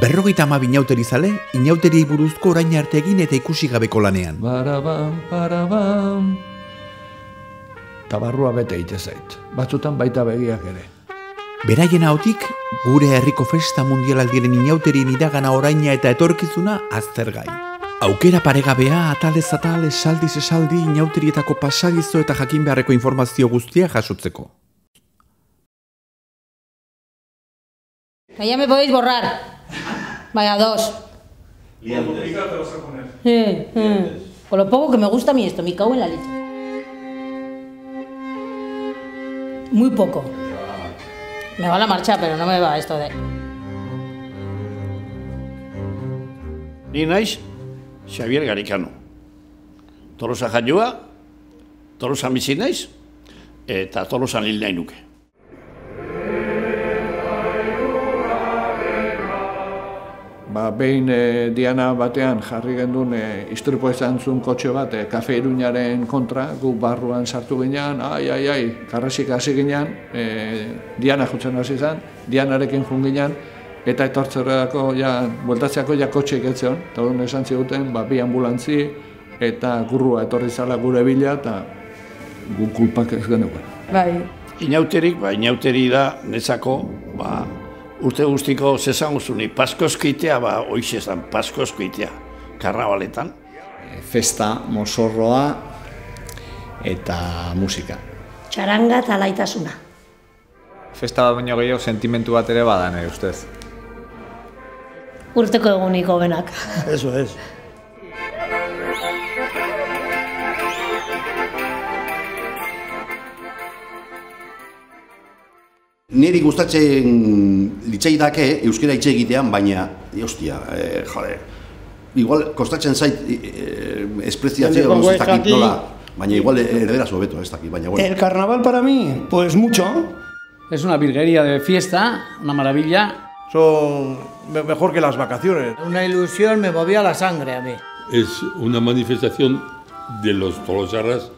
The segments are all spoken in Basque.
52 inauteri zale, inauteriei buruzko orain arte egin eta ikusi gabeko lanean. Barabam. Ta barrua bete ite zait. Batzutan baita begiak ere. Beraien ahotik, gure herriko festa mundialaldiren inauterien iragana oraina eta etorkizuna aztergai. Aukera paregabea, atalez atal, esaldiz esaldi, inauterietako pasadizo eta jakin beharreko informazio guztia jasotzeko. Ya me podéis borrar. Vaya dos. Con lo poco que me gusta a mí esto, me cago en la leche. Muy poco. Me va la marcha, pero no me va esto de... Ni naiz, Xavier Garikano. Tolosa jaioa, Tolosa bizi naiz, eta Tolosan hil nahi nuke. Behin Diana batean jarri gendun istripo izan zuen kotxe bat Kafe Iruñaren kontra, gu barruan sartu ginean, karrasik hasi ginean, Diana jutzen hasi zen, Dianarekin jun ginean, eta etortzerako, bueltatzeako kotxe iketzeon, eta hori esan ziguten, bi ambulantzi, eta gurrua etorri zala gure bila, eta gu kulpak ez genuen. Bai. Inauteri da, netzako, urte guztiko zezan guztuni, paskoskitea, hoiz ezan, paskoskitea, karnabaletan. Festa, mozorroa eta musika. Txaranga eta laitasuna. Festa bat baino gehiago sentimentu bat ere bada, nire ustez. Urteko eguniko benak. Eso es. Niri gustatzen litzaidake euskara hitz egitean, baina, igual kostatzen zait espreziatzea ez dakit nola, baina igual erderaz hobeto ez dakit, baina bueno. El carnaval para mí, pues mucho. Es una virguería de fiesta, una maravilla. Son mejor que las vacaciones. Una ilusión me movía la sangre a mí. Es una manifestación de los tolosarras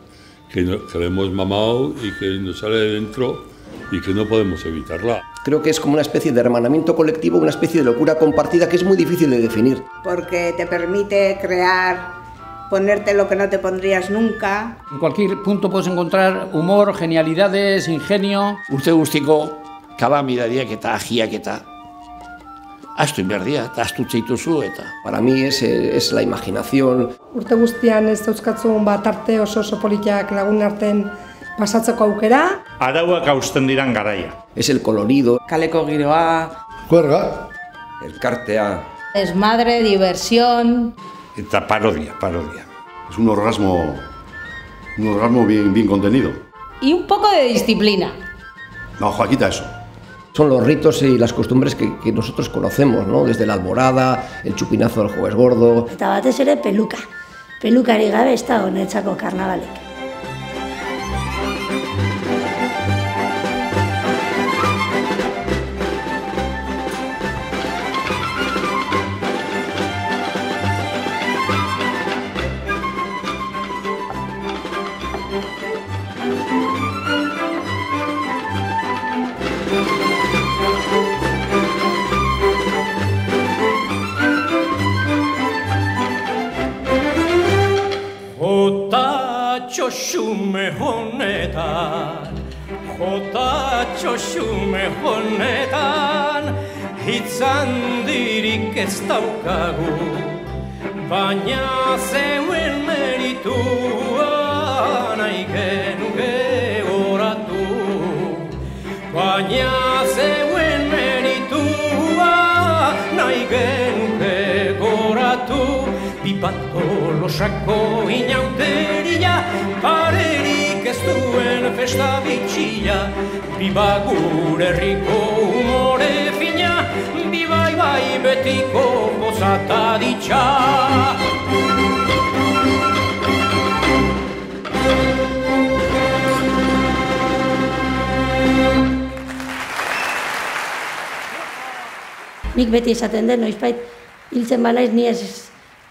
que le hemos mamado y que nos sale de dentro y que no podemos evitarla. Creo que es como una especie de hermanamiento colectivo, una especie de locura compartida que es muy difícil de definir. Porque te permite crear, ponerte lo que no te pondrías nunca. En cualquier punto puedes encontrar humor, genialidades, ingenio. Urte guztiko kalamidariak eta agiak eta astu inberdia, eta astu txeituzu eta... Para mí es la imaginación. Urte guztian ez dauzkatzun arte oso politak lagun arten pasatzeko aukera. Arauak hausten diran garaia. Es el colorido. Kaleko giroa. Juerga. Elkartea. Desmadre, diversión. Eta parodia. Es un orgasmo bien contenido. Y un poco de disciplina. No, Joaquita, eso. Son los ritos y las costumbres que nosotros conocemos, ¿no? Desde la alborada, el chupinazo del jueves gordo. Eta batez ere peluka. Pelukari gabe ez da honetzako karnabalek. Jota honetan, hitzandirik ez daukagu, baina zeuen meritua nahi genuke goratu. Baina zeuen meritua nahi genuke goratu. Bibat Tolosako inauteria, parerik ez duen festa bitxia. Biba gure herriko humore fina, bibai bai betiko gozata ditxa. Nik beti esaten den, noizbait hiltzen banaiz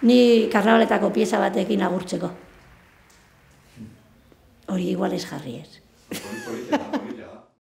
ni karnabaletako pieza batekin agurtzeko. Hori igual ez jarri ez.